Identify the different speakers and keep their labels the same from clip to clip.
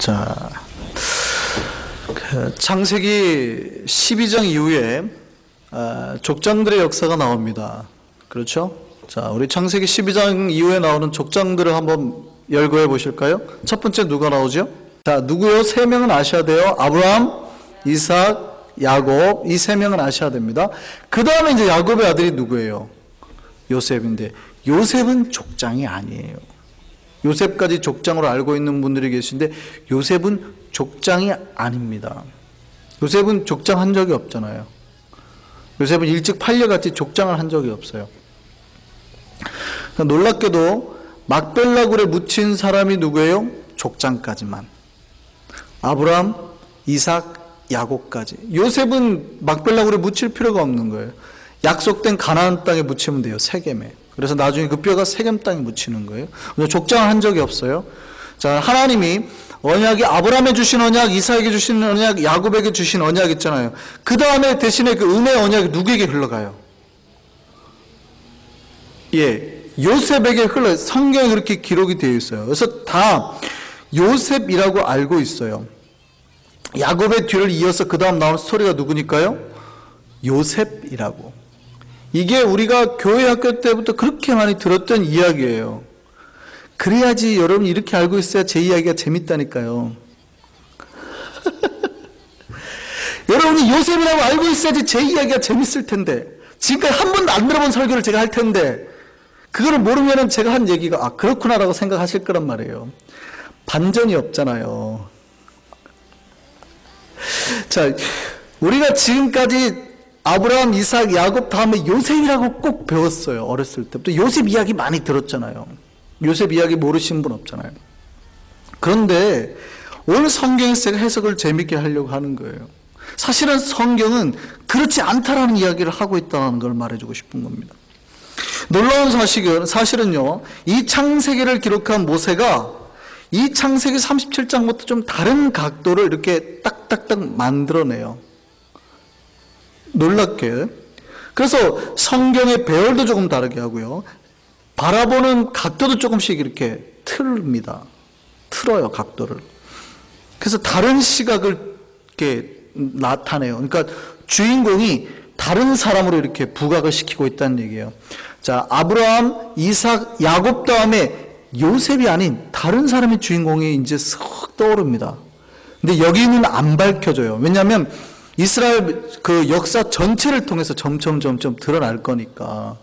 Speaker 1: 자, 창세기 12장 이후에 족장들의 역사가 나옵니다. 그렇죠? 자, 우리 창세기 12장 이후에 나오는 족장들을 한번 열거해 보실까요? 첫 번째 누가 나오죠? 자, 누구요? 세 명은 아셔야 돼요. 아브라함, 이삭, 야곱. 이 세 명은 아셔야 됩니다. 그 다음에 이제 야곱의 아들이 누구예요? 요셉인데, 요셉은 족장이 아니에요. 요셉까지 족장으로 알고 있는 분들이 계신데 요셉은 족장이 아닙니다. 요셉은 족장 한 적이 없잖아요. 요셉은 일찍 팔려같이 족장을 한 적이 없어요. 놀랍게도 막벨라굴에 묻힌 사람이 누구예요? 족장까지만. 아브라함, 이삭, 야곱까지. 요셉은 막벨라굴에 묻힐 필요가 없는 거예요. 약속된 가나안 땅에 묻히면 돼요. 세겜에. 그래서 나중에 그 뼈가 세겜 땅에 묻히는 거예요. 족장을 한 적이 없어요. 자, 하나님이 언약이 아브라함에 주신 언약, 이삭에게 주신 언약, 야곱에게 주신 언약 있잖아요. 그 다음에 대신에 그 은혜의 언약이 누구에게 흘러가요? 예, 요셉에게 흘러요. 성경에 그렇게 기록이 되어 있어요. 그래서 다 요셉이라고 알고 있어요. 야곱의 뒤를 이어서 그 다음 나오는 스토리가 누구니까요? 요셉이라고. 이게 우리가 교회 학교 때부터 그렇게 많이 들었던 이야기예요. 그래야지 여러분 이렇게 알고 있어야 제 이야기가 재밌다니까요. 여러분이 요셉이라고 알고 있어야지 제 이야기가 재밌을 텐데, 지금까지 한 번도 안 들어본 설교를 제가 할 텐데 그거를 모르면은 제가 한 얘기가 아 그렇구나라고 생각하실 거란 말이에요. 반전이 없잖아요. 자, 우리가 지금까지 아브라함, 이삭, 야곱 다음에 요셉이라고 꼭 배웠어요. 어렸을 때부터. 요셉 이야기 많이 들었잖아요. 요셉 이야기 모르시는 분 없잖아요. 그런데 오늘 성경에서 제가 해석을 재밌게 하려고 하는 거예요. 사실은 성경은 그렇지 않다라는 이야기를 하고 있다는 걸 말해주고 싶은 겁니다. 놀라운 사실은요, 이 창세기를 기록한 모세가 이 창세기 37장부터 좀 다른 각도를 이렇게 딱딱딱 만들어내요. 놀랍게. 그래서 성경의 배열도 조금 다르게 하고요. 바라보는 각도도 조금씩 이렇게 틀어요, 각도를. 그래서 다른 시각을 이렇게 나타내요. 그러니까 주인공이 다른 사람으로 이렇게 부각을 시키고 있다는 얘기예요. 자, 아브라함, 이삭, 야곱 다음에 요셉이 아닌 다른 사람의 주인공이 이제 쓱 떠오릅니다. 근데 여기는 안 밝혀져요. 왜냐하면 이스라엘 그 역사 전체를 통해서 점점 드러날 거니까.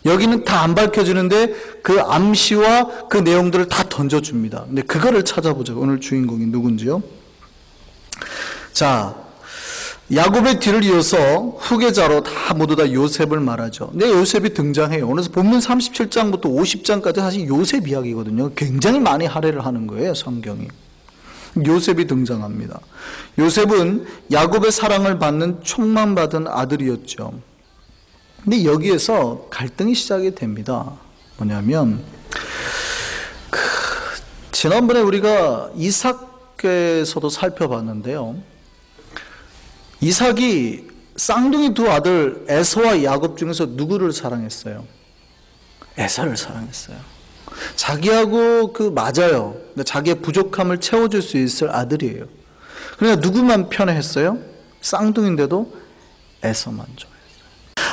Speaker 1: 여기는 다 안 밝혀지는데 그 암시와 그 내용들을 다 던져줍니다. 근데 그거를 찾아보자고. 오늘 주인공이 누군지요? 자, 야곱의 뒤를 이어서 후계자로 다 모두 다 요셉을 말하죠. 근데 요셉이 등장해요. 그래서 본문 37장부터 50장까지 사실 요셉 이야기거든요. 굉장히 많이 할애를 하는 거예요, 성경이. 요셉이 등장합니다. 요셉은 야곱의 사랑을 받는 촉망받은 아들이었죠. 근데 여기에서 갈등이 시작이 됩니다. 뭐냐면 지난번에 우리가 이삭에서도 살펴봤는데요. 이삭이 쌍둥이 두 아들 에서와 야곱 중에서 누구를 사랑했어요? 에서를 사랑했어요. 자기하고 맞아요. 자기의 부족함을 채워줄 수 있을 아들이에요. 그러니까 누구만 편애했어요? 쌍둥이인데도 에서만 좋아했어요.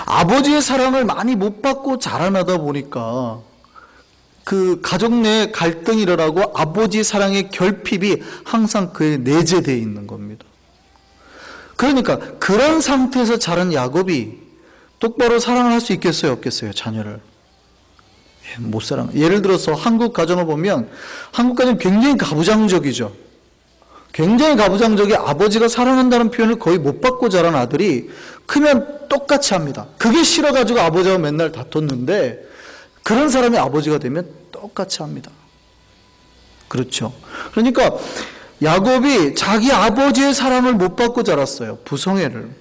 Speaker 1: 아버지의 사랑을 많이 못 받고 자라나다 보니까 그 가족 내 갈등이 일어나고 아버지의 사랑의 결핍이 항상 그에 내재되어 있는 겁니다. 그러니까 그런 상태에서 자란 야곱이 똑바로 사랑을 할 수 있겠어요? 없겠어요? 자녀를. 못 사랑. 예를 들어서 한국 가정을 보면 한국 가정은 굉장히 가부장적이죠. 굉장히 가부장적이 아버지가 사랑한다는 표현을 거의 못 받고 자란 아들이 크면 똑같이 합니다. 그게 싫어가지고 아버지와 맨날 다퉜는데 그런 사람이 아버지가 되면 똑같이 합니다. 그렇죠. 그러니까 야곱이 자기 아버지의 사랑을 못 받고 자랐어요. 부성애를.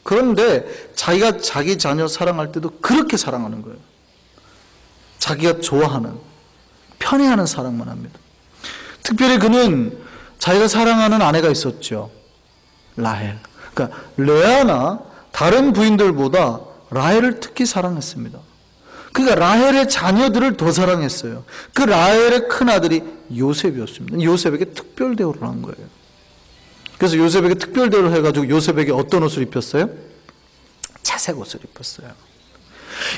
Speaker 1: 그런데 자기가 자기 자녀 사랑할 때도 그렇게 사랑하는 거예요. 자기가 좋아하는, 편애하는 사랑만 합니다. 특별히 그는 자기가 사랑하는 아내가 있었죠. 라헬. 그러니까 레아나 다른 부인들보다 라헬을 특히 사랑했습니다. 그러니까 라헬의 자녀들을 더 사랑했어요. 그 라헬의 큰아들이 요셉이었습니다. 요셉에게 특별 대우를 한 거예요. 그래서 요셉에게 특별 대우를 해가지고 요셉에게 어떤 옷을 입혔어요? 채색 옷을 입혔어요.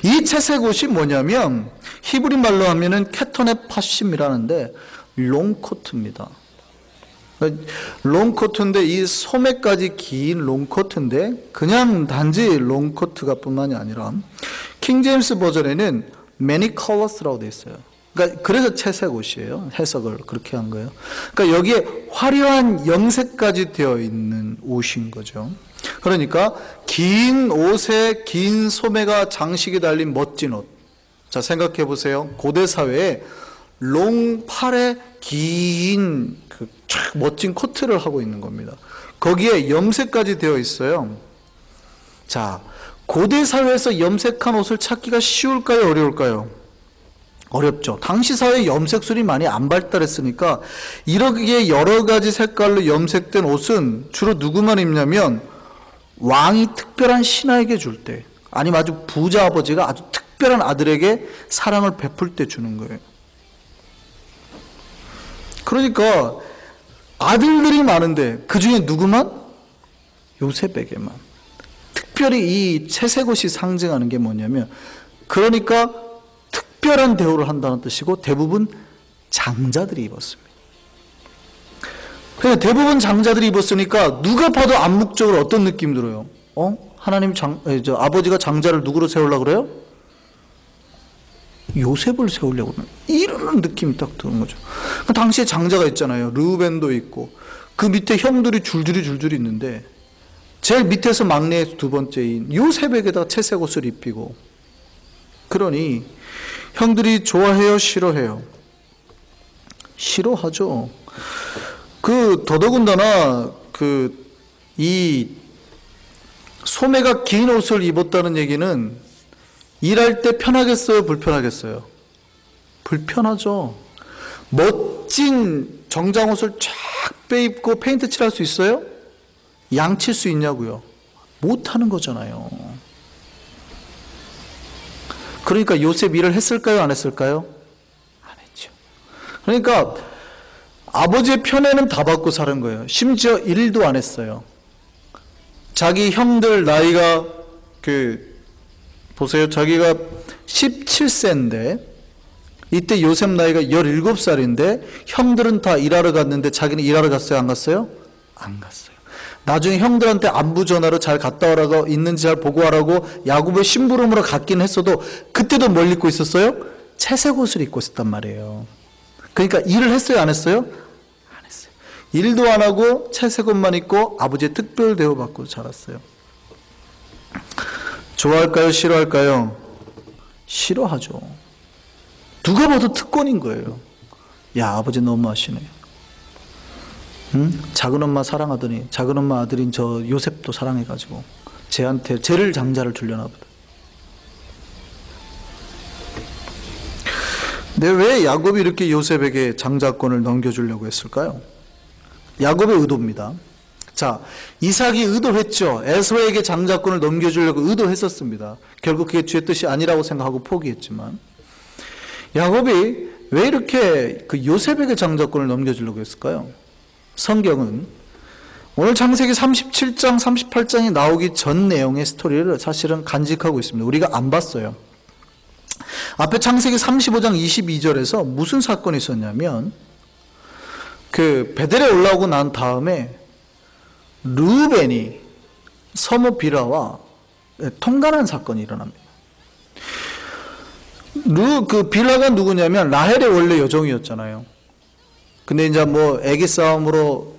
Speaker 1: 이 채색 옷이 뭐냐면 히브리 말로 하면은 케토네 파심이라는데 롱코트입니다. 롱코트인데 이 소매까지 긴 롱코트인데 그냥 단지 롱코트가 뿐만이 아니라 킹제임스 버전에는 many colors라고 되어 있어요. 그러니까 그래서 채색 옷이에요. 해석을 그렇게 한 거예요. 그러니까 여기에 화려한 염색까지 되어 있는 옷인 거죠. 그러니까 긴 옷에 긴 소매가 장식이 달린 멋진 옷. 자, 생각해 보세요. 고대 사회에 롱팔에 긴 멋진 코트를 하고 있는 겁니다. 거기에 염색까지 되어 있어요. 자, 고대 사회에서 염색한 옷을 찾기가 쉬울까요? 어려울까요? 어렵죠. 당시 사회에 염색술이 많이 안 발달했으니까 이렇게 여러 가지 색깔로 염색된 옷은 주로 누구만 입냐면 왕이 특별한 신하에게 줄 때, 아니면 아주 부자 아버지가 아주 특별한 아들에게 사랑을 베풀 때 주는 거예요. 그러니까 아들들이 많은데 그 중에 누구만? 요셉에게만. 특별히 이 채색 옷이 상징하는 게 뭐냐면, 그러니까 특별한 대우를 한다는 뜻이고 대부분 장자들이 입었습니다. 그러니까 대부분 장자들이 입었으니까 누가 봐도 암묵적으로 어떤 느낌 들어요? 하나님 아버지가 장자를 누구로 세우려고 그래요? 요셉을 세우려고 이러는 느낌이 딱 드는 거죠. 그 당시에 장자가 있잖아요. 르우벤도 있고 그 밑에 형들이 줄줄이 있는데 제일 밑에서 막내 두 번째인 요셉에게다 채색 옷을 입히고, 그러니 형들이 좋아해요? 싫어해요? 싫어하죠. 더더군다나 이 소매가 긴 옷을 입었다는 얘기는 일할 때 편하겠어요? 불편하겠어요? 불편하죠. 멋진 정장옷을 쫙 빼입고 페인트 칠할 수 있어요? 양칠 수 있냐고요? 못하는 거잖아요. 그러니까 요셉 일을 했을까요? 안 했을까요? 안 했죠. 그러니까 아버지의 편애는 다 받고 사는 거예요. 심지어 일도 안 했어요. 자기 형들 나이가 보세요. 자기가 17세인데 이때 요셉 나이가 17살인데 형들은 다 일하러 갔는데 자기는 일하러 갔어요? 안 갔어요? 안 갔어요. 나중에 형들한테 안부 전화로 잘 갔다 오라고, 있는지 잘 보고 와라고 야곱의 심부름으로 갔긴 했어도 그때도 뭘 입고 있었어요? 채색 옷을 입고 있었단 말이에요. 그러니까 일을 했어요? 안 했어요? 안 했어요. 일도 안 하고 채색 옷만 입고 아버지의 특별 대우 받고 자랐어요. 좋아할까요? 싫어할까요? 싫어하죠. 누가 봐도 특권인 거예요. 야, 아버지 너무하시네. 응? 작은 엄마 사랑하더니 작은 엄마 아들인 저 요셉도 사랑해가지고 쟤를 장자를 주려나 보다. 근데 왜 야곱이 이렇게 요셉에게 장자권을 넘겨주려고 했을까요? 야곱의 의도입니다. 자, 이삭이 의도했죠. 에서에게 장자권을 넘겨주려고 의도했었습니다. 결국 그게 주의 뜻이 아니라고 생각하고 포기했지만, 야곱이 왜 이렇게 요셉에게 장자권을 넘겨주려고 했을까요? 성경은 오늘 창세기 37장, 38장이 나오기 전 내용의 스토리를 사실은 간직하고 있습니다. 우리가 안 봤어요. 앞에 창세기 35장 22절에서 무슨 사건이 있었냐면, 베델에 올라오고 난 다음에 르우벤이 서모 비라와 통간한 사건이 일어납니다. 빌라가 누구냐면 라헬의 원래 여종이었잖아요. 근데 이제 애기 싸움으로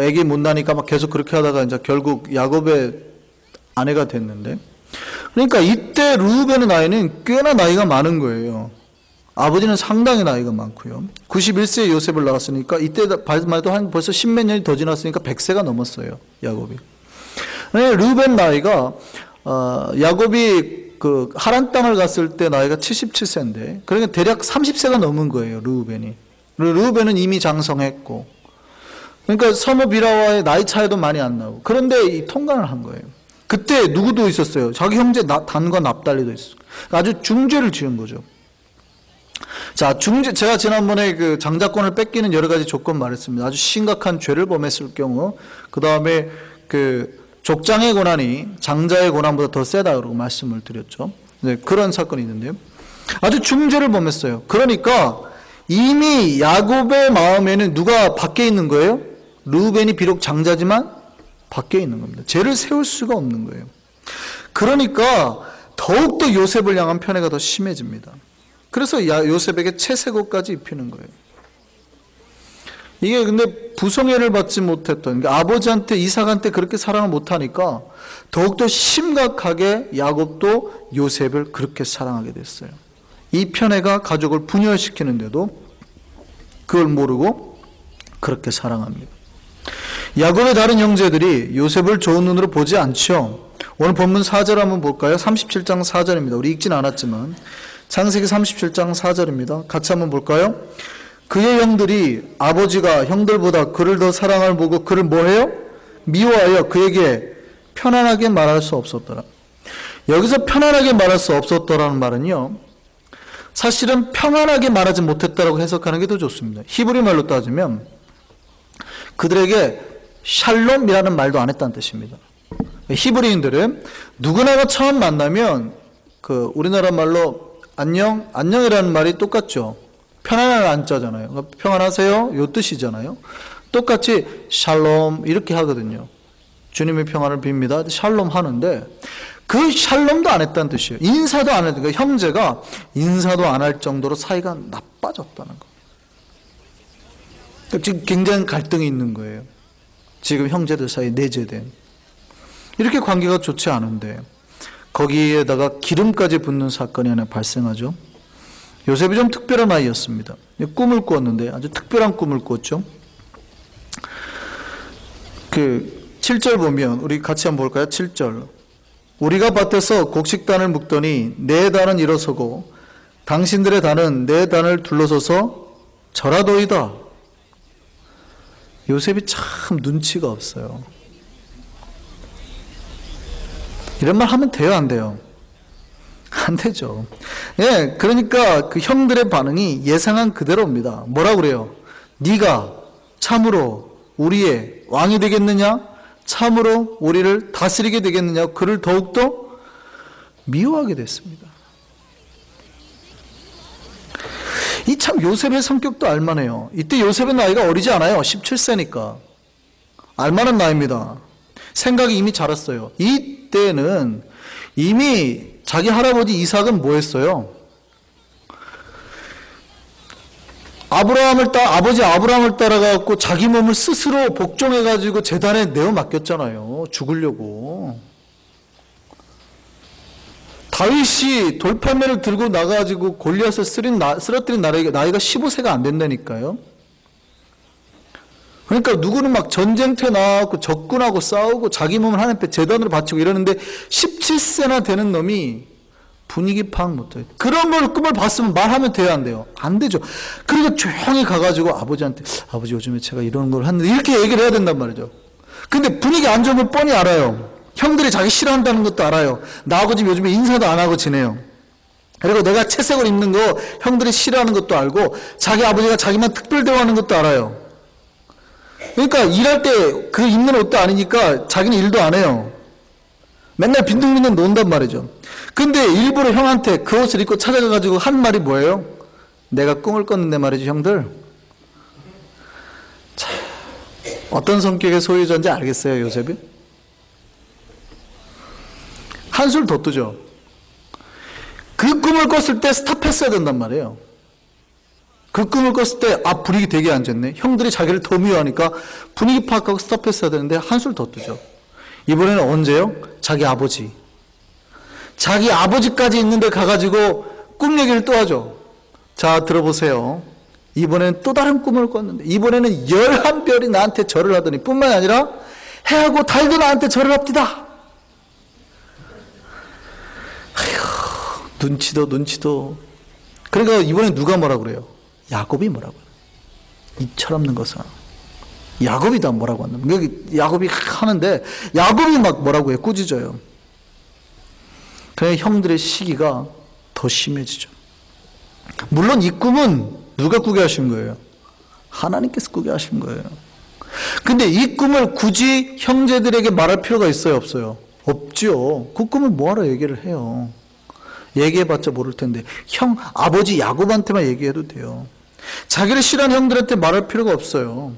Speaker 1: 애기 못 나니까 막 계속 그렇게 하다가 이제 결국 야곱의 아내가 됐는데, 그러니까 이때 르우벤의 나이는 꽤나 나이가 많은 거예요. 아버지는 상당히 나이가 많고요. 91세에 요셉을 낳았으니까 이때 말도 한 벌써 10몇 년이 더 지났으니까 100세가 넘었어요, 야곱이. 르우벤 나이가 야곱이 하란 땅을 갔을 때 나이가 77세인데, 그러니까 대략 30세가 넘은 거예요, 르우벤이. 르우벤은 이미 장성했고, 그러니까 서모 비라와의 나이 차이도 많이 안 나고, 그런데 이 통간을 한 거예요. 그때 누구도 있었어요? 자기 형제 단과 납달리도 있었어요. 아주 중죄를 지은 거죠. 자, 중죄, 제가 지난번에 그 장자권을 뺏기는 여러 가지 조건 말했습니다. 아주 심각한 죄를 범했을 경우, 그 다음에 그 족장의 고난이 장자의 고난보다 더 세다고 말씀을 드렸죠. 네, 그런 사건이 있는데요. 아주 중죄를 범했어요. 그러니까 이미 야곱의 마음에는 누가 밖에 있는 거예요? 르우벤이 비록 장자지만 밖에 있는 겁니다. 죄를 세울 수가 없는 거예요. 그러니까 더욱더 요셉을 향한 편애가 더 심해집니다. 그래서 요셉에게 채색옷까지 입히는 거예요. 이게 근데 부성애를 받지 못했던, 그러니까 아버지한테 이삭한테 그렇게 사랑을 못하니까 더욱더 심각하게 야곱도 요셉을 그렇게 사랑하게 됐어요. 이 편애가 가족을 분열시키는데도 그걸 모르고 그렇게 사랑합니다. 야곱의 다른 형제들이 요셉을 좋은 눈으로 보지 않죠. 오늘 본문 4절 한번 볼까요? 37장 4절입니다. 우리 읽진 않았지만 창세기 37장 4절입니다. 같이 한번 볼까요? 그의 형들이 아버지가 형들보다 그를 더 사랑을 보고 그를 뭐해요? 미워하여 그에게 편안하게 말할 수 없었더라. 여기서 편안하게 말할 수 없었더라는 말은요, 사실은 평안하게 말하지 못했다라고 해석하는 게 더 좋습니다. 히브리 말로 따지면 그들에게 샬롬이라는 말도 안 했다는 뜻입니다. 히브리인들은 누구나가 처음 만나면 그 우리나라 말로 안녕이라는 말이 똑같죠. 편안한 안자잖아요. 그러니까 평안하세요? 요 뜻이잖아요. 똑같이 샬롬 이렇게 하거든요. 주님의 평안을 빕니다. 샬롬 하는데 그 샬롬도 안 했다는 뜻이에요. 인사도 안 했다는 거예요. 형제가 인사도 안 할 정도로 사이가 나빠졌다는 거예요. 지금 굉장히 갈등이 있는 거예요. 지금 형제들 사이에 내재된. 이렇게 관계가 좋지 않은데 거기에다가 기름까지 붓는 사건이 하나 발생하죠. 요셉이 좀 특별한 아이였습니다. 꿈을 꾸었는데 아주 특별한 꿈을 꾸었죠. 그 7절 보면 우리 같이 한번 볼까요? 7절. 우리가 밭에서 곡식단을 묶더니 내 단은 일어서고 당신들의 단은 내 단을 둘러서서 절하도이다. 요셉이 참 눈치가 없어요. 이런 말 하면 돼요, 안 돼요? 안 되죠. 예, 그러니까 그 형들의 반응이 예상한 그대로입니다. 뭐라 그래요? 네가 참으로 우리의 왕이 되겠느냐? 참으로 우리를 다스리게 되겠느냐? 그를 더욱더 미워하게 됐습니다. 이 참 요셉의 성격도 알만해요. 이때 요셉의 나이가 어리지 않아요. 17세니까. 알만한 나이입니다. 생각이 이미 자랐어요. 이때는 이미 자기 할아버지 이삭은 뭐 했어요? 아버지 아브라함을 따라가고 자기 몸을 스스로 복종해가지고 재단에 내어 맡겼잖아요. 죽으려고. 다윗이 돌팔매를 들고 나가가지고 골리앗을 쓰러뜨린 나이가 15세가 안 된다니까요. 그러니까 누구는 막 전쟁터에 나와서 적군하고 싸우고 자기 몸을 하나님께 제단으로 바치고 이러는데 17세나 되는 놈이 분위기 파악 못해요. 그런 걸 꿈을 봤으면 말하면 돼야 안 돼요? 안 되죠. 그리고 조용히 가가지고 아버지한테 아버지 요즘에 제가 이런 걸 하는데 이렇게 얘기를 해야 된단 말이죠. 근데 분위기 안 좋은 걸 뻔히 알아요. 형들이 자기 싫어한다는 것도 알아요. 나하고 지금 요즘에 인사도 안 하고 지내요. 그리고 내가 채색을 입는 거 형들이 싫어하는 것도 알고 자기 아버지가 자기만 특별 대우하는 것도 알아요. 그러니까 일할 때 그 입는 옷도 아니니까 자기는 일도 안 해요. 맨날 빈둥빈둥 논단 말이죠. 근데 일부러 형한테 그 옷을 입고 찾아가가지고 한 말이 뭐예요? 내가 꿈을 꿨는데 말이죠, 형들. 자, 어떤 성격의 소유자인지 알겠어요, 요셉이? 한술 더 뜨죠. 그 꿈을 꿨을 때 스탑했어야 된단 말이에요. 그 꿈을 꿨을 때 분위기 되게 안 좋네. 형들이 자기를 더 미워하니까 분위기 파악하고 스탑했어야 되는데 한술 더 뜨죠. 이번에는 언제요? 자기 아버지. 자기 아버지까지 있는데 가가지고 꿈 얘기를 또 하죠. 자, 들어보세요. 이번에는 또 다른 꿈을 꿨는데 이번에는 11별이 나한테 절을 하더니 뿐만 아니라 해하고 달도 나한테 절을 합디다. 아휴, 눈치도. 그러니까 이번엔 누가 뭐라 그래요? 야곱이 뭐라고요? 이 철없는 것은.
Speaker 2: 야곱이 다 뭐라고 한다. 여기 야곱이 하는데 야곱이 막 뭐라고 해. 꾸짖어요. 그래 형들의 시기가 더 심해지죠. 물론 이 꿈은 누가 꾸게 하신 거예요? 하나님께서 꾸게 하신 거예요. 근데 이 꿈을 굳이 형제들에게 말할 필요가 있어요, 없어요? 없죠. 그 꿈을 뭐하러 얘기를 해요? 얘기해봤자 모를 텐데 아버지 야곱한테만 얘기해도 돼요. 자기를 싫어하는 형들한테 말할 필요가 없어요.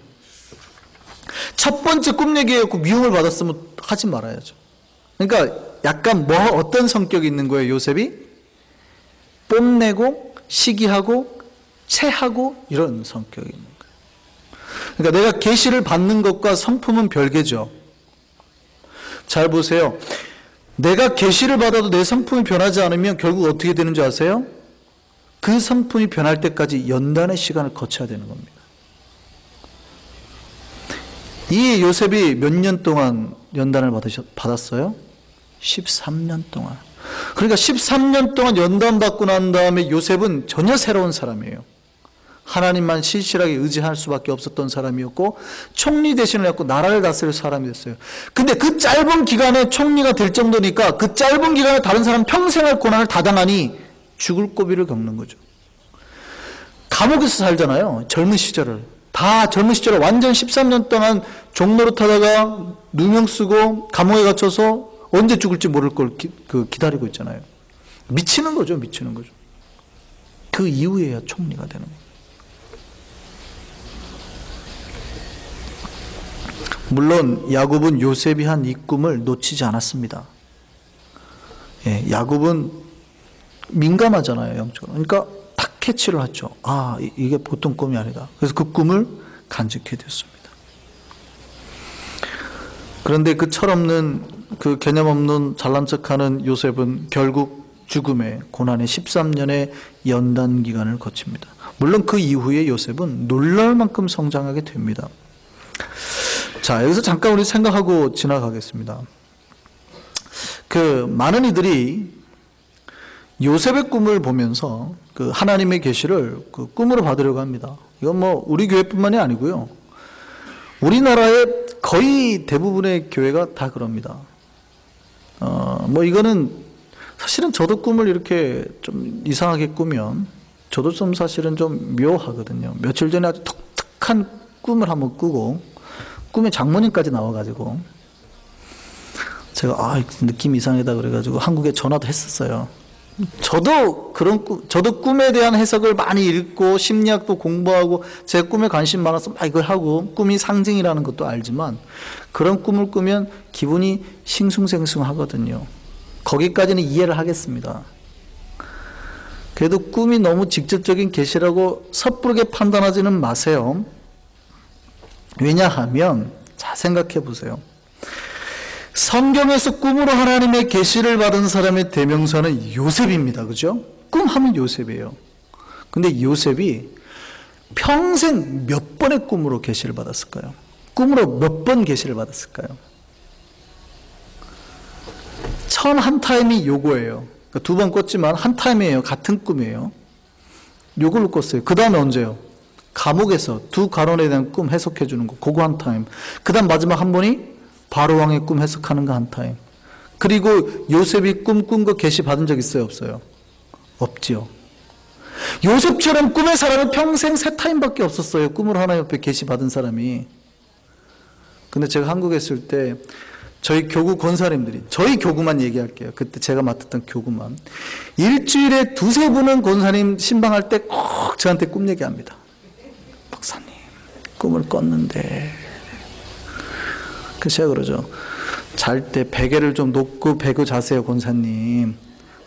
Speaker 2: 첫 번째 꿈 얘기해갖고 미움을 받았으면 하지 말아야죠. 그러니까 약간 어떤 성격이 있는 거예요, 요셉이? 뽐내고 시기하고 체하고 이런 성격이 있는 거예요. 그러니까 내가 계시를 받는 것과 성품은 별개죠. 잘 보세요. 내가 계시를 받아도 내 성품이 변하지 않으면 결국 어떻게 되는 줄 아세요? 그 성품이 변할 때까지 연단의 시간을 거쳐야 되는 겁니다. 이 요셉이 몇 년 동안 연단을 받았어요? 13년 동안. 그러니까 13년 동안 연단받고 난 다음에 요셉은 전혀 새로운 사람이에요. 하나님만 실실하게 의지할 수밖에 없었던 사람이었고 총리 대신을 갖고 나라를 다스릴 사람이 됐어요. 근데 그 짧은 기간에 총리가 될 정도니까 그 짧은 기간에 다른 사람 평생을 고난을 다 당하니 죽을 고비를 겪는 거죠. 감옥에서 살잖아요. 젊은 시절을. 다 젊은 시절에 완전 13년 동안 종노릇 하다가 누명 쓰고 감옥에 갇혀서 언제 죽을지 모를 걸 기다리고 있잖아요. 미치는 거죠. 미치는 거죠. 그 이후에야 총리가 되는 거예요. 물론 야곱은 요셉이 한 이 꿈을 놓치지 않았습니다. 예, 야곱은 민감하잖아요, 영적으로. 그러니까 딱 캐치를 하죠. 아, 이게 보통 꿈이 아니다. 그래서 그 꿈을 간직해 뒀습니다. 그런데 그 철없는, 그 개념 없는 잘난 척하는 요셉은 결국 죽음의 고난의 13년의 연단 기간을 거칩니다. 물론 그 이후에 요셉은 놀랄 만큼 성장하게 됩니다. 자, 여기서 잠깐 우리 생각하고 지나가겠습니다. 많은 이들이 요셉의 꿈을 보면서 그 하나님의 계시를 그 꿈으로 받으려고 합니다. 이건 우리 교회뿐만이 아니고요. 우리나라의 거의 대부분의 교회가 다 그럽니다. 이거는 사실은 저도 꿈을 이렇게 좀 이상하게 꾸면 저도 좀 사실은 좀 묘하거든요. 며칠 전에 아주 독특한 꿈을 한번 꾸고 꿈에 장모님까지 나와가지고 제가 느낌이 이상하다 그래가지고 한국에 전화도 했었어요. 저도 저도 꿈에 대한 해석을 많이 읽고 심리학도 공부하고 제 꿈에 관심 많아서 막 이걸 하고 꿈이 상징이라는 것도 알지만 그런 꿈을 꾸면 기분이 싱숭생숭하거든요. 거기까지는 이해를 하겠습니다. 그래도 꿈이 너무 직접적인 계시라고 섣부르게 판단하지는 마세요. 왜냐하면 자 생각해 보세요. 성경에서 꿈으로 하나님의 계시를 받은 사람의 대명사는 요셉입니다. 그죠? 꿈하면 요셉이에요. 근데 요셉이 평생 몇 번의 꿈으로 계시를 받았을까요? 꿈으로 몇 번 계시를 받았을까요? 처음 한 타임이 요거예요. 그러니까 두 번 꿨지만 한 타임이에요. 같은 꿈이에요. 요걸로 꿨어요. 그 다음에 언제요? 감옥에서 두 가론에 대한 꿈 해석해 주는 거. 그거 한 타임. 그 다음 마지막 한 번이 바로왕의 꿈 해석하는 거 한 타임. 그리고 요셉이 꿈꾼 거 계시 받은 적 있어요? 없어요? 없지요. 요셉처럼 꿈의 사람은 평생 세 타임밖에 없었어요. 꿈으로 하나님 앞에 계시 받은 사람이. 근데 제가 한국에 있을 때 저희 교구 권사님들이, 저희 교구만 얘기할게요. 그때 제가 맡았던 교구만. 일주일에 두세 분은 권사님 신방할 때 꼭 저한테 꿈 얘기합니다. 목사님, 꿈을 꿨는데. 그래서 제가 그러죠. 잘 때 베개를 좀 놓고 베고 자세요, 권사님.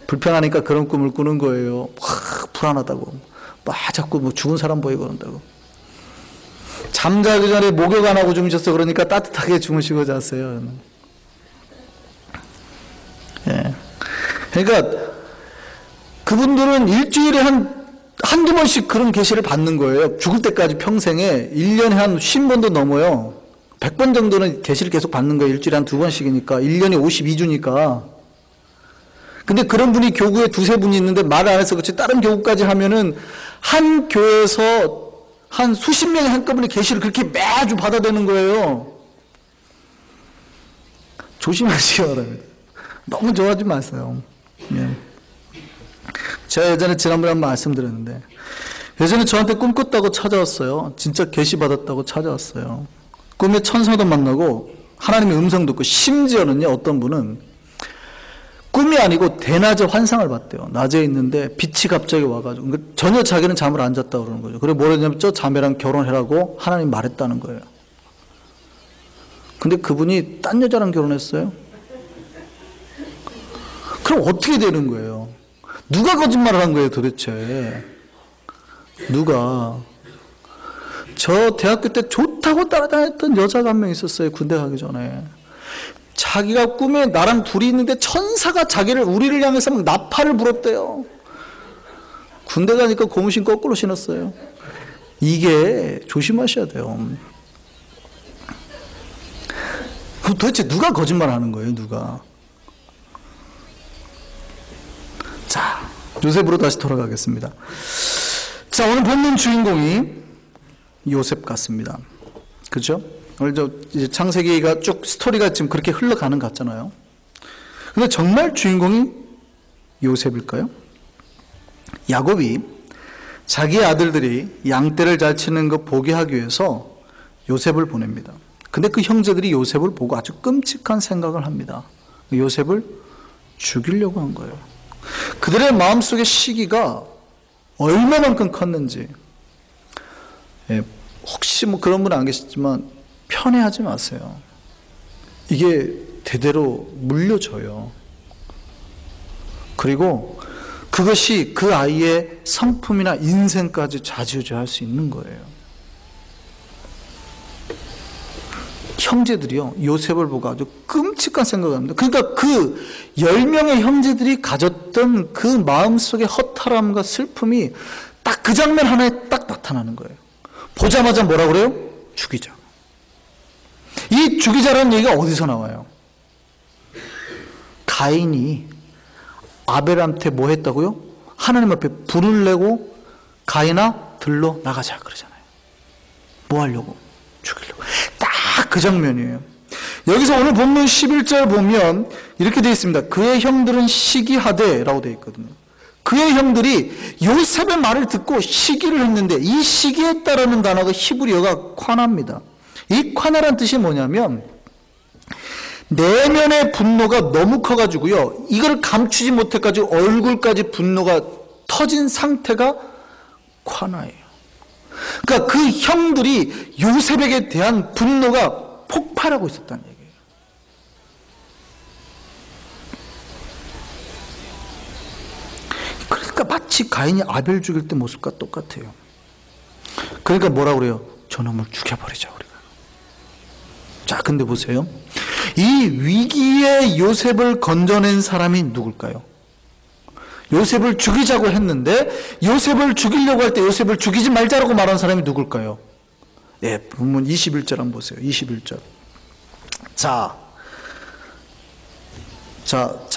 Speaker 2: 불편하니까 그런 꿈을 꾸는 거예요. 불안하다고. 자꾸 죽은 사람 보이고 그런다고. 잠자기 전에 목욕 안 하고 주무셨어. 그러니까 따뜻하게 주무시고 자세요. 예. 그러니까 그분들은 일주일에 한두 번씩 그런 계시를 받는 거예요. 죽을 때까지 평생에 1년에 한 50번도 넘어요. 100번 정도는 계시를 계속 받는 거예요. 일주일에 한 두 번씩이니까. 1년에 52주니까. 근데 그런 분이 교구에 두세 분이 있는데 말을 안 해서 그렇지 다른 교구까지 하면은 한 교회에서 한 수십 명이 한꺼번에 계시를 그렇게 매주 받아대는 거예요. 조심하시기 바랍니다. 너무 좋아하지 마세요. 예. 제가 예전에 지난번에 한번 말씀드렸는데, 예전에 저한테 꿈 꿨다고 찾아왔어요. 진짜 계시 받았다고 찾아왔어요. 꿈에 천사도 만나고 하나님의 음성 듣고, 심지어는요, 어떤 분은 꿈이 아니고 대낮에 환상을 봤대요. 낮에 있는데 빛이 갑자기 와가지고 전혀 자기는 잠을 안 잤다고 그러는 거죠. 그래 뭐라 했냐면 저 자매랑 결혼해라고 하나님 말했다는 거예요. 근데 그분이 딴 여자랑 결혼했어요. 그럼 어떻게 되는 거예요? 누가 거짓말을 한 거예요 도대체? 누가? 저 대학교 때 좋다고 따라다녔던 여자가 한 명 있었어요. 군대 가기 전에. 자기가 꿈에 나랑 둘이 있는데 천사가 우리를 향해서 막 나팔을 불었대요. 군대 가니까 고무신 거꾸로 신었어요. 이게 조심하셔야 돼요. 그럼 도대체 누가 거짓말 하는 거예요, 누가? 자, 요셉으로 다시 돌아가겠습니다. 자, 오늘 본문 주인공이 요셉 같습니다. 그죠? 오늘 이제 창세기가 쭉 스토리가 지금 그렇게 흘러가는 것 같잖아요. 근데 정말 주인공이 요셉일까요? 야곱이 자기 아들들이 양떼를 잘 치는 거 보게 하기 위해서 요셉을 보냅니다. 근데 그 형제들이 요셉을 보고 아주 끔찍한 생각을 합니다. 요셉을 죽이려고 한 거예요. 그들의 마음속의 시기가 얼마만큼 컸는지, 혹시 뭐 그런 분은 안 계시지만 편애하지 마세요. 이게 대대로 물려줘요. 그리고 그것이 그 아이의 성품이나 인생까지 좌지우지할 수 있는 거예요. 형제들이요, 요셉을 보고 아주 끔찍한 생각을 합니다. 그러니까 그 10명의 형제들이 가졌던 그 마음속의 허탈함과 슬픔이 딱 그 장면 하나에 딱 나타나는 거예요. 보자마자 뭐라 그래요? 죽이자. 이 죽이자라는 얘기가 어디서 나와요? 가인이 아벨한테 뭐 했다고요? 하나님 앞에 불을 내고 가인아 들러 나가자 그러잖아요. 뭐 하려고? 죽이려고. 딱 그 장면이에요. 여기서 오늘 본문 11절 보면 이렇게 되어 있습니다. 그의 형들은 시기하되 라고 되어 있거든요. 그의 형들이 요셉의 말을 듣고 시기를 했는데, 이 시기했다라는 단어가 히브리어가 콰나입니다. 이 콰나란 뜻이 뭐냐면 내면의 분노가 너무 커가지고요, 이걸 감추지 못해가지고 얼굴까지 분노가 터진 상태가 콰나예요. 그러니까 그 형들이 요셉에게 대한 분노가 폭발하고 있었다는 얘기예요. 그러니까 마치 가인이 아벨 죽일 때 모습과 똑같아요. 그러니까 뭐라 그래요? 저놈을 죽여버리자 우리가. 자, 근데 보세요. 이 위기에 요셉을 건져낸 사람이 누굴까요? 요셉을 죽이자고 했는데 요셉을 죽이려고 할 때 요셉을 죽이지 말자라고 말한 사람이 누굴까요? 네, 본문 21절 한번 보세요. 21절. 자,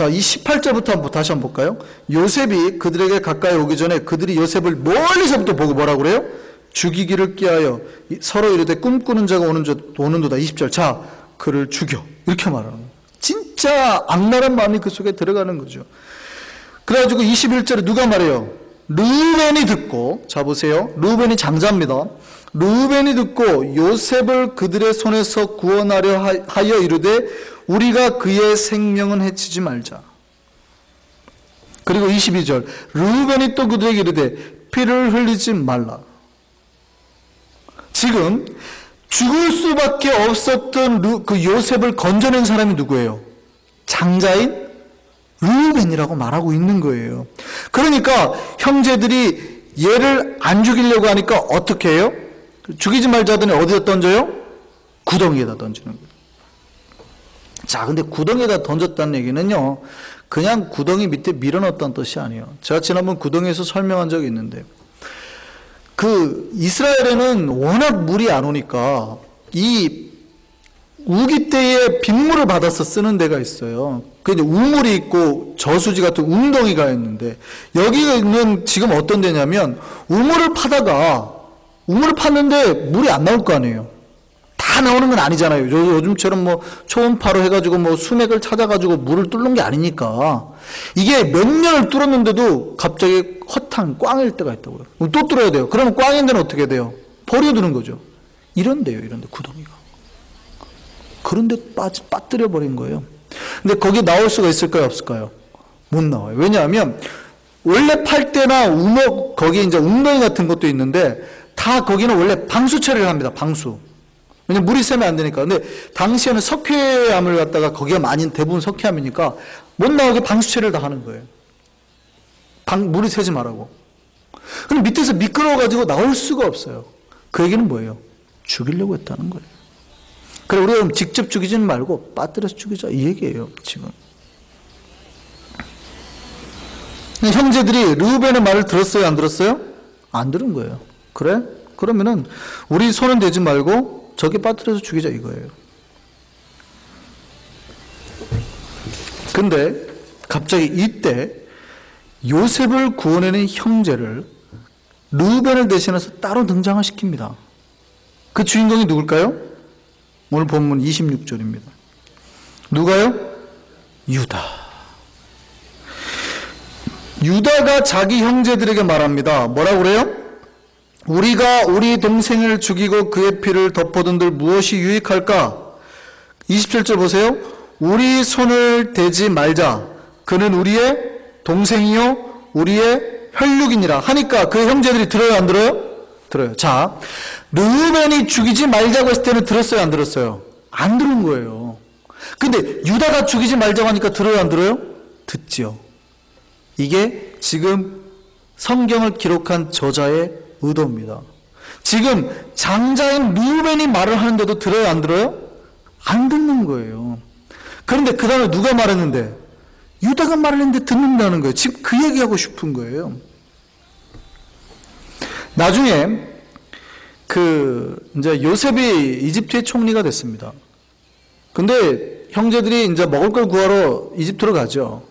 Speaker 2: 이 18절부터 한번 다시 한번 볼까요? 요셉이 그들에게 가까이 오기 전에 그들이 요셉을 멀리서부터 보고 뭐라고 그래요? 죽이기를 꾀하여 서로 이르되 꿈꾸는 자가 오는도다. 20절. 자, 그를 죽여. 이렇게 말하는 거예요. 진짜 악랄한 마음이 그 속에 들어가는 거죠. 그래가지고 21절에 누가 말해요? 르우벤이 듣고, 자 보세요. 르우벤이 장자입니다. 르우벤이 듣고 요셉을 그들의 손에서 구원하려 하여 이르되 우리가 그의 생명은 해치지 말자. 그리고 22절. 르우벤이 또 그들에게 이르되 피를 흘리지 말라. 지금 죽을 수밖에 없었던 그 요셉을 건져낸 사람이 누구예요? 장자인 르우벤이라고 말하고 있는 거예요. 그러니까 형제들이 얘를 안 죽이려고 하니까 어떻게 해요? 죽이지 말자더니 어디다 던져요? 구덩이에다 던지는 거예요. 자, 근데 구덩이에다 던졌다는 얘기는요, 그냥 구덩이 밑에 밀어넣었다는 뜻이 아니에요. 제가 지난번 구덩이에서 설명한 적이 있는데, 그 이스라엘에는 워낙 물이 안 오니까 이 우기 때에 빗물을 받아서 쓰는 데가 있어요. 그 이제 우물이 있고 저수지 같은 웅덩이가 있는데, 여기는 지금 어떤 데냐면 우물을 파다가 우물을 팠는데 물이 안 나올 거 아니에요. 다 나오는 건 아니잖아요. 요즘처럼 뭐 초음파로 해가지고 뭐 수맥을 찾아가지고 물을 뚫는 게 아니니까. 이게 몇 년을 뚫었는데도 갑자기 허탕 꽝일 때가 있다고요. 또 뚫어야 돼요. 그러면 꽝인 데는 어떻게 돼요? 버려두는 거죠. 이런데요, 이런데 구덩이가. 그런데 빠뜨려 버린 거예요. 근데 거기 나올 수가 있을까요, 없을까요? 못 나와요. 왜냐하면 원래 팔 때나 우목 거기 이제 웅덩이 같은 것도 있는데 다 거기는 원래 방수 처리를 합니다. 방수. 왜냐면 물이 새면 안 되니까. 근데 당시에는 석회암을 갖다가 거기가 많이 대부분 석회암이니까 못 나오게 방수 처리를 다 하는 거예요. 물이 새지 말라고. 근데 밑에서 미끄러워가지고 나올 수가 없어요. 그 얘기는 뭐예요? 죽이려고 했다는 거예요. 그래, 우리가 직접 죽이지는 말고 빠뜨려서 죽이자. 이 얘기예요, 지금. 형제들이 르우벤의 말을 들었어요, 안 들었어요? 안 들은 거예요. 그래? 그러면은 우리 손은 대지 말고 저기 빠뜨려서 죽이자 이거예요. 근데 갑자기 이때 요셉을 구원해낸 형제를 르우벤을 대신해서 따로 등장을 시킵니다. 그 주인공이 누굴까요? 오늘 본문 26절입니다. 누가요? 유다. 유다가 자기 형제들에게 말합니다. 뭐라고 그래요? 우리가 우리 동생을 죽이고 그의 피를 덮어둔들 무엇이 유익할까? 27절 보세요. 우리 손을 대지 말자. 그는 우리의 동생이요 우리의 혈육이니라 하니까 그 형제들이 들어요, 안 들어요? 들어요. 자, 르우벤이 죽이지 말자고 했을 때는 들었어요, 안 들었어요? 안 들은 거예요. 근데 유다가 죽이지 말자고 하니까 들어요, 안 들어요? 듣지요. 이게 지금 성경을 기록한 저자의 의도입니다. 지금 장자인 르우벤이 말을 하는데도 들어요, 안 들어요? 안 듣는 거예요. 그런데 그 다음에 누가 말했는데? 유다가 말을 했는데 듣는다는 거예요. 지금 그 얘기하고 싶은 거예요. 나중에 이제 요셉이 이집트의 총리가 됐습니다. 근데 형제들이 이제 먹을 걸 구하러 이집트로 가죠.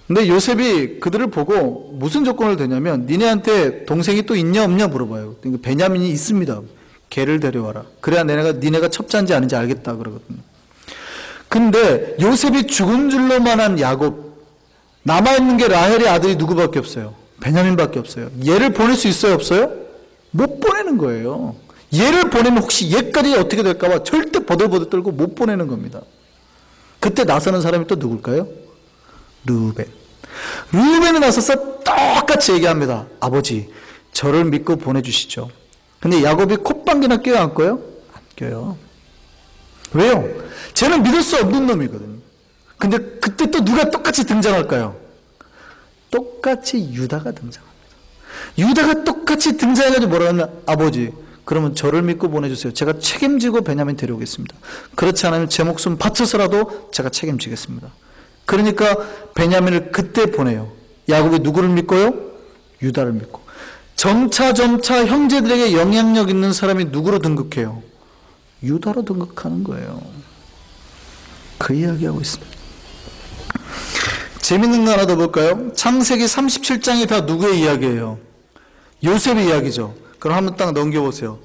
Speaker 2: 근데 요셉이 그들을 보고 무슨 조건을 대냐면 니네한테 동생이 또 있냐 없냐 물어봐요. 그러니까 베냐민이 있습니다. 걔를 데려와라. 그래야 니네가 첩자인지 아닌지 알겠다 그러거든요. 근데 요셉이 죽은 줄로만 한 야곱, 남아있는 게 라헬의 아들이 누구밖에 없어요? 베냐민밖에 없어요. 얘를 보낼 수 있어요, 없어요? 못 보내는 거예요. 얘를 보내면 혹시 얘까지 어떻게 될까봐 절대 버들버들 떨고 못 보내는 겁니다. 그때 나서는 사람이 또 누굴까요? 르우벤. 르우벤이 나서서 똑같이 얘기합니다. 아버지, 저를 믿고 보내주시죠. 근데 야곱이 콧방귀나 껴요, 안 껴요? 안 껴요. 왜요? 쟤는 믿을 수 없는 놈이거든요. 근데 그때 또 누가 똑같이 등장할까요? 똑같이 유다가 등장합니다. 유다가 똑같이 등장해가지고 뭐라 하냐면 아버지, 그러면 저를 믿고 보내주세요. 제가 책임지고 베냐민 데려오겠습니다. 그렇지 않으면 제 목숨 바쳐서라도 제가 책임지겠습니다. 그러니까 베냐민을 그때 보내요. 야곱이 누구를 믿고요? 유다를 믿고. 점차 형제들에게 영향력 있는 사람이 누구로 등극해요? 유다로 등극하는 거예요. 그 이야기하고 있습니다. 재밌는 거 하나 더 볼까요? 창세기 37장이 다 누구의 이야기예요? 요셉의 이야기죠. 그럼 한번 딱 넘겨보세요.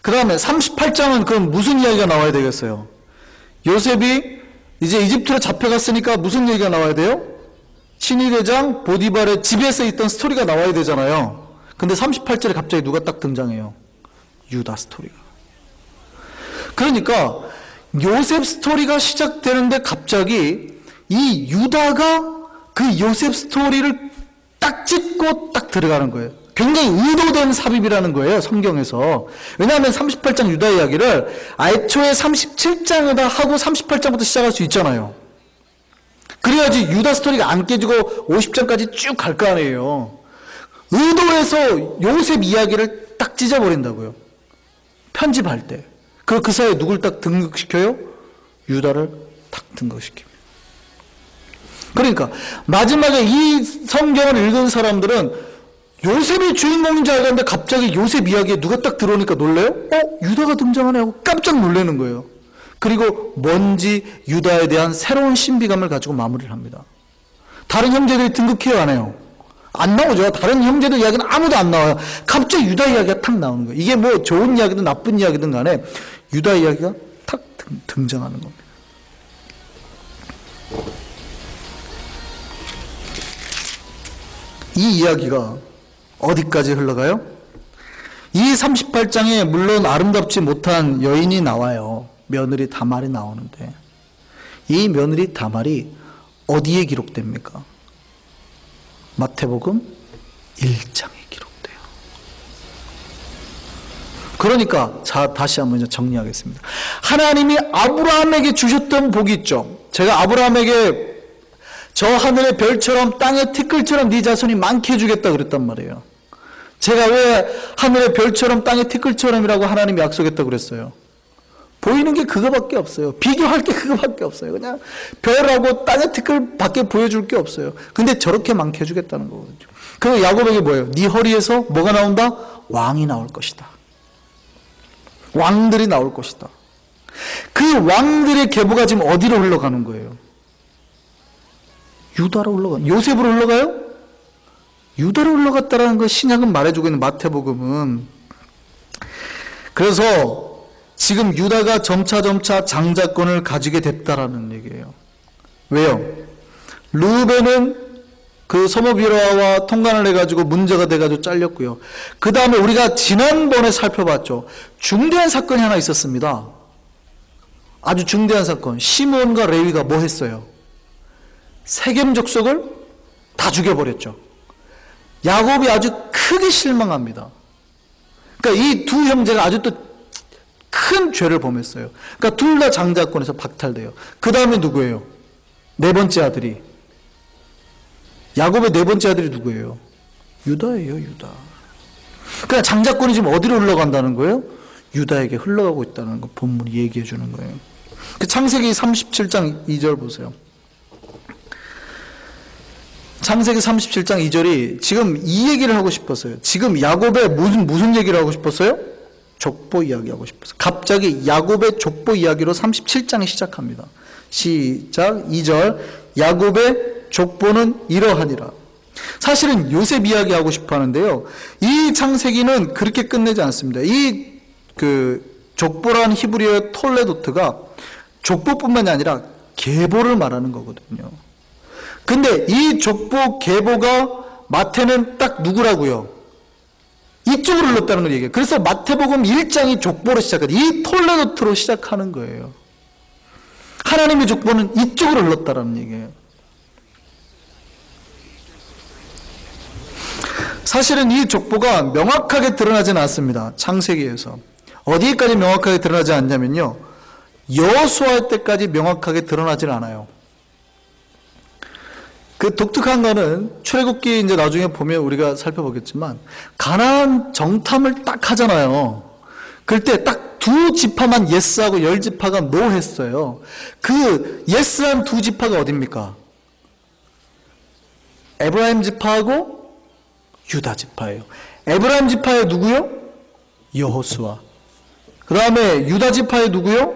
Speaker 2: 그 다음에 38장은 그럼 무슨 이야기가 나와야 되겠어요? 요셉이 이제 이집트로 잡혀갔으니까 무슨 얘기가 나와야 돼요? 친위대장 보디발의 집에서 있던 스토리가 나와야 되잖아요. 근데 38절에 갑자기 누가 딱 등장해요? 유다 스토리가. 그러니까 요셉 스토리가 시작되는데 갑자기 이 유다가 그 요셉 스토리를 딱 짚고 딱 들어가는 거예요. 굉장히 의도된 삽입이라는 거예요, 성경에서. 왜냐하면 38장 유다 이야기를 애초에 37장에다 하고 38장부터 시작할 수 있잖아요. 그래야지 유다 스토리가 안 깨지고 50장까지 쭉 갈 거 아니에요. 의도해서 요셉 이야기를 딱 찢어버린다고요. 편집할 때. 그 사이에 누굴 딱 등극시켜요? 유다를 딱 등극시킵니다. 그러니까 마지막에 이 성경을 읽은 사람들은 요셉이 주인공인 줄 알았는데 갑자기 요셉 이야기에 누가 딱 들어오니까 놀래요? 유다가 등장하네 하고 깜짝 놀라는 거예요. 그리고 뭔지 유다에 대한 새로운 신비감을 가지고 마무리를 합니다. 다른 형제들이 등극해요, 안 해요? 안 나오죠. 다른 형제들 이야기는 아무도 안 나와요. 갑자기 유다 이야기가 탁 나오는 거예요. 이게 뭐 좋은 이야기든 나쁜 이야기든 간에 유다 이야기가 탁 등장하는 겁니다. 이 이야기가 어디까지 흘러가요? 이 38장에 물론 아름답지 못한 여인이 나와요. 며느리 다말이 나오는데 이 며느리 다말이 어디에 기록됩니까? 마태복음 1장에 기록돼요. 그러니까 자 다시 한번 이제 정리하겠습니다. 하나님이 아브라함에게 주셨던 복이 있죠. 제가 아브라함에게 저 하늘의 별처럼 땅의 티끌처럼 네 자손이 많게 해주겠다 그랬단 말이에요. 제가 왜 하늘의 별처럼 땅의 티끌처럼이라고 하나님이 약속했다고 그랬어요? 보이는 게 그거밖에 없어요. 비교할 게 그거밖에 없어요. 그냥 별하고 땅의 티끌밖에 보여줄 게 없어요. 근데 저렇게 많게 해주겠다는 거거든요. 그리고 야곱에게 뭐예요? 네 허리에서 뭐가 나온다? 왕이 나올 것이다. 왕들이 나올 것이다. 그 왕들의 계보가 지금 어디로 흘러가는 거예요? 유다로 흘러가요. 요셉으로 흘러가요? 유다로 흘러갔다라는 걸 신약은 말해주고 있는 마태복음은. 그래서 지금 유다가 점차 장자권을 가지게 됐다라는 얘기예요. 왜요? 르우벤은 그 소모비라와 통관을 해가지고 문제가 돼가지고 잘렸고요. 그 다음에 우리가 지난번에 살펴봤죠. 중대한 사건이 하나 있었습니다. 아주 중대한 사건. 시므온과 레위가 뭐 했어요? 세겜 족속을 다 죽여버렸죠. 야곱이 아주 크게 실망합니다. 그러니까 이 두 형제가 아주 또 큰 죄를 범했어요. 그러니까 둘 다 장자권에서 박탈돼요. 그 다음에 누구예요? 네 번째 아들이. 야곱의 네 번째 아들이 누구예요? 유다예요, 유다. 그러니까 장자권이 지금 어디로 흘러간다는 거예요? 유다에게 흘러가고 있다는 거 본문이 얘기해 주는 거예요. 그 창세기 37장 2절 보세요. 창세기 37장 2절이 지금 이 얘기를 하고 싶었어요. 지금 야곱의 무슨 얘기를 하고 싶었어요? 족보 이야기 하고 싶었어요. 갑자기 야곱의 족보 이야기로 37장이 시작합니다. 시작 2절 야곱의 족보는 이러하니라. 사실은 요셉 이야기 하고 싶어 하는데요. 이 창세기는 그렇게 끝내지 않습니다. 이 족보라는 히브리어의 톨레도트가 족보뿐만이 아니라 계보를 말하는 거거든요. 근데 이 족보 계보가 마태는 딱 누구라고요? 이쪽으로 흘렀다는 걸 얘기해요. 그래서 마태복음 1장이 족보로 시작해요. 이 톨레도트로 시작하는 거예요. 하나님의 족보는 이쪽으로 흘렀다는 얘기예요. 사실은 이 족보가 명확하게 드러나지는 않습니다. 창세기에서. 어디까지 명확하게 드러나지 않냐면요. 여호수아 때까지 명확하게 드러나지는 않아요. 그 독특한 거는 출애굽기 이제 나중에 보면 우리가 살펴보겠지만 가나안 정탐을 딱 하잖아요. 그럴 때 딱 두 지파만 예스하고 10지파가 노 했어요. 그 예스한 두 지파가 어딥니까? 에브라임 지파하고 유다 지파예요. 에브라임 지파의 누구요? 여호수아. 그 다음에 유다 지파의 누구요?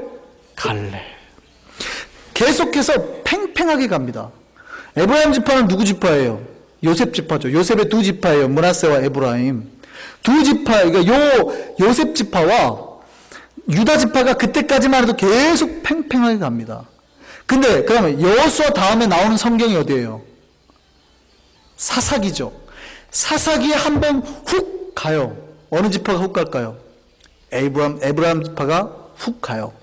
Speaker 2: 갈렙. 계속해서 팽팽하게 갑니다. 에브라임 지파는 누구 지파예요? 요셉 지파죠. 요셉의 두 지파예요. 므낫세와 에브라임. 두 지파, 그러니까 요셉 지파와 유다 지파가 그때까지만 해도 계속 팽팽하게 갑니다. 근데 그러면 여호수아 다음에 나오는 성경이 어디예요? 사사기죠. 사사기에 한번 훅 가요. 어느 지파가 훅 갈까요? 에브라임 지파가 훅 가요.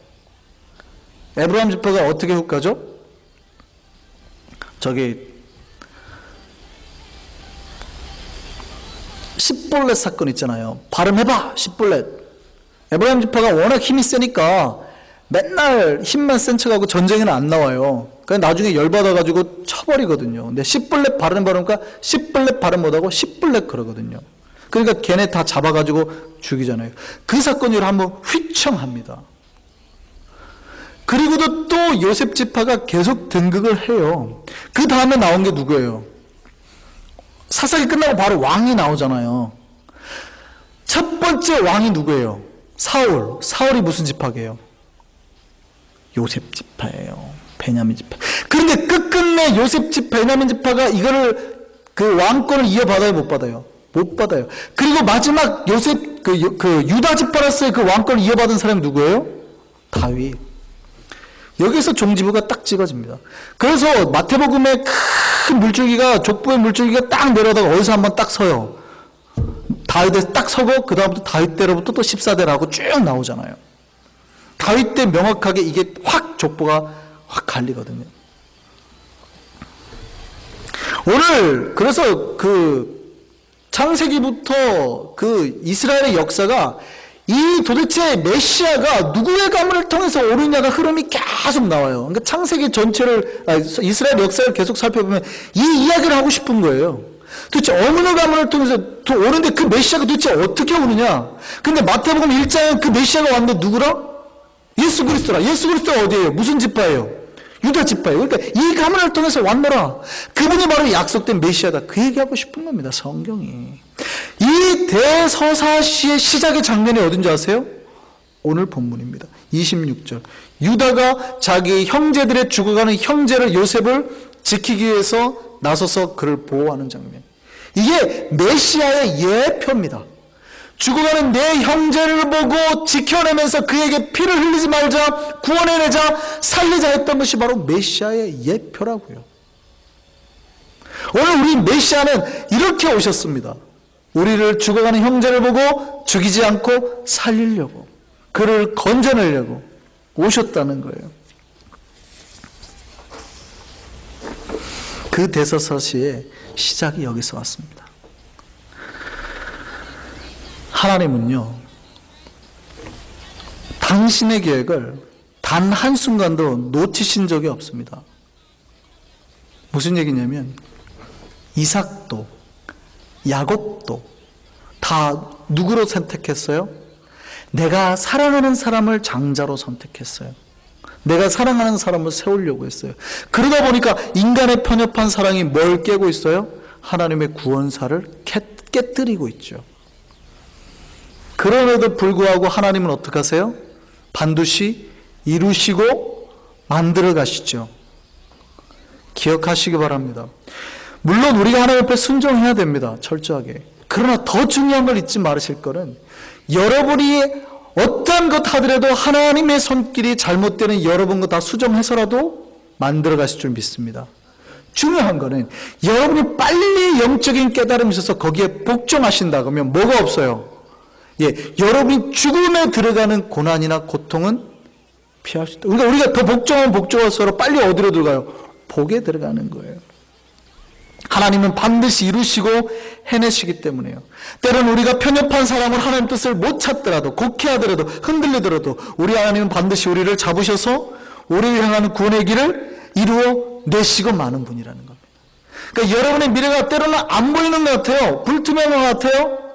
Speaker 2: 에브라임 지파가 어떻게 훅 가죠? 저기 십볼렛 사건 있잖아요. 발음해봐 십볼렛. 에브라임 지파가 워낙 힘이 세니까 맨날 힘만 센 척하고 전쟁에는 안 나와요. 그냥 나중에 열받아가지고 쳐버리거든요. 근데 십볼렛 발음하니까 십볼렛 발음 못하고 십볼렛 그러거든요. 그러니까 걔네 다 잡아가지고 죽이잖아요. 그 사건을 한번 휘청합니다. 그리고도 또 요셉 지파가 계속 등극을 해요. 그 다음에 나온 게 누구예요? 사사기 끝나고 바로 왕이 나오잖아요. 첫 번째 왕이 누구예요? 사울. 사울이 무슨 지파게요? 요셉 지파예요. 베냐민 지파. 그런데 끝끝내 요셉 지파, 베냐민 지파가 이거를 그 왕권을 이어받아요, 못 받아요? 못 받아요. 그리고 마지막 요셉, 그 유다 지파로서의 그 왕권을 이어받은 사람이 누구예요? 다윗. 여기서 종지부가 딱 찍어집니다. 그래서 마태복음에 큰 물줄기가, 족보의 물줄기가 딱 내려다가 어디서 한번 딱 서요. 다윗에 딱 서고 그 다음부터 다윗 때로부터 또 14대라고 쭉 나오잖아요. 다윗 때 명확하게 이게 확 족보가 확 갈리거든요. 오늘 그래서 그 창세기부터 그 이스라엘의 역사가 이 도대체 메시아가 누구의 가문을 통해서 오느냐가 흐름이 계속 나와요. 그러니까 창세기 전체를, 이스라엘 역사를 계속 살펴보면 이 이야기를 하고 싶은 거예요. 도대체 어느 가문을 통해서 오는데 그 메시아가 도대체 어떻게 오느냐. 근데 마태복음 1장은 그 메시아가 왔는데 누구라? 예수 그리스도라. 예수 그리스도가 어디예요? 무슨 지파예요? 유다 지파예요. 그러니까 이 가문을 통해서 왔노라. 그분이 바로 약속된 메시아다. 그 얘기하고 싶은 겁니다. 성경이. 이 대서사시의 시작의 장면이 어딘지 아세요? 오늘 본문입니다. 26절. 유다가 자기 형제들의 죽어가는 형제를 요셉을 지키기 위해서 나서서 그를 보호하는 장면. 이게 메시아의 예표입니다. 죽어가는 내 형제를 보고 지켜내면서 그에게 피를 흘리지 말자, 구원해내자, 살리자 했던 것이 바로 메시아의 예표라고요. 오늘 우리 메시아는 이렇게 오셨습니다. 우리를 죽어가는 형제를 보고 죽이지 않고 살리려고, 그를 건져내려고 오셨다는 거예요. 그 대서사시의 시작이 여기서 왔습니다. 하나님은요, 당신의 계획을 단 한순간도 놓치신 적이 없습니다. 무슨 얘기냐면 이삭도 야곱도 다 누구로 선택했어요? 내가 사랑하는 사람을 장자로 선택했어요. 내가 사랑하는 사람을 세우려고 했어요. 그러다 보니까 인간의 편협한 사랑이 뭘 깨고 있어요? 하나님의 구원사를 깨뜨리고 있죠. 그럼에도 불구하고 하나님은 어떻게 하세요? 반드시 이루시고 만들어 가시죠. 기억하시기 바랍니다. 물론 우리가 하나님 앞에 순종해야 됩니다. 철저하게. 그러나 더 중요한 걸 잊지 말으실 거는, 여러분이 어떤 것 하더라도 하나님의 손길이 잘못되는 여러분 거 다 수정해서라도 만들어 가실 줄 믿습니다. 중요한 거는 여러분이 빨리 영적인 깨달음이 있어서 거기에 복종하신다 그러면 뭐가 없어요? 여러분이 죽음에 들어가는 고난이나 고통은 피할 수 있다. 그러니까 우리가 더 복종하면 복종할수록 빨리 어디로 들어가요? 복에 들어가는 거예요. 하나님은 반드시 이루시고 해내시기 때문에요. 때로는 우리가 편협한 사람을 하나님 뜻을 못 찾더라도, 곡해하더라도, 흔들리더라도 우리 하나님은 반드시 우리를 잡으셔서 우리를 향하는 구원의 길을 이루어 내시고 마는 분이라는 겁니다. 그러니까 여러분의 미래가 때로는 안 보이는 것 같아요. 불투명한 것 같아요.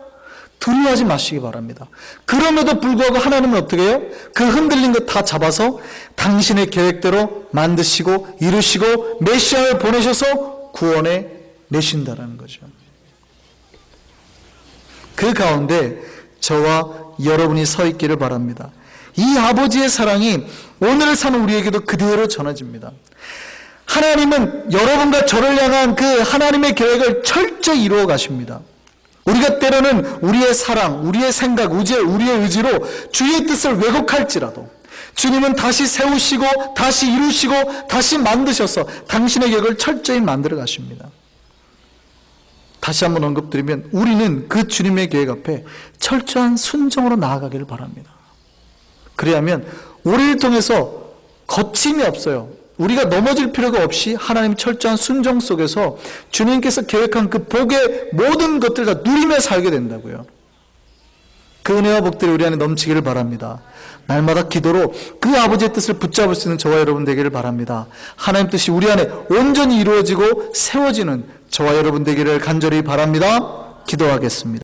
Speaker 2: 두려워하지 마시기 바랍니다. 그럼에도 불구하고 하나님은 어떻게 해요? 그 흔들린 것 다 잡아서 당신의 계획대로 만드시고 이루시고 메시아를 보내셔서 구원해 내신다라는 거죠. 그 가운데 저와 여러분이 서 있기를 바랍니다. 이 아버지의 사랑이 오늘 사는 우리에게도 그대로 전해집니다. 하나님은 여러분과 저를 향한 그 하나님의 계획을 철저히 이루어 가십니다. 우리가 때로는 우리의 사랑, 우리의 생각, 우리의 의지로 주의 뜻을 왜곡할지라도 주님은 다시 세우시고 다시 이루시고 다시 만드셔서 당신의 계획을 철저히 만들어 가십니다. 다시 한번 언급드리면 우리는 그 주님의 계획 앞에 철저한 순종으로 나아가기를 바랍니다. 그래야면 우리를 통해서 거침이 없어요. 우리가 넘어질 필요가 없이 하나님 철저한 순종 속에서 주님께서 계획한 그 복의 모든 것들을 다 누리며 살게 된다고요. 그 은혜와 복들이 우리 안에 넘치기를 바랍니다. 날마다 기도로 그 아버지의 뜻을 붙잡을 수 있는 저와 여러분 되기를 바랍니다. 하나님 뜻이 우리 안에 온전히 이루어지고 세워지는 저와 여러분 되기를 간절히 바랍니다. 기도하겠습니다.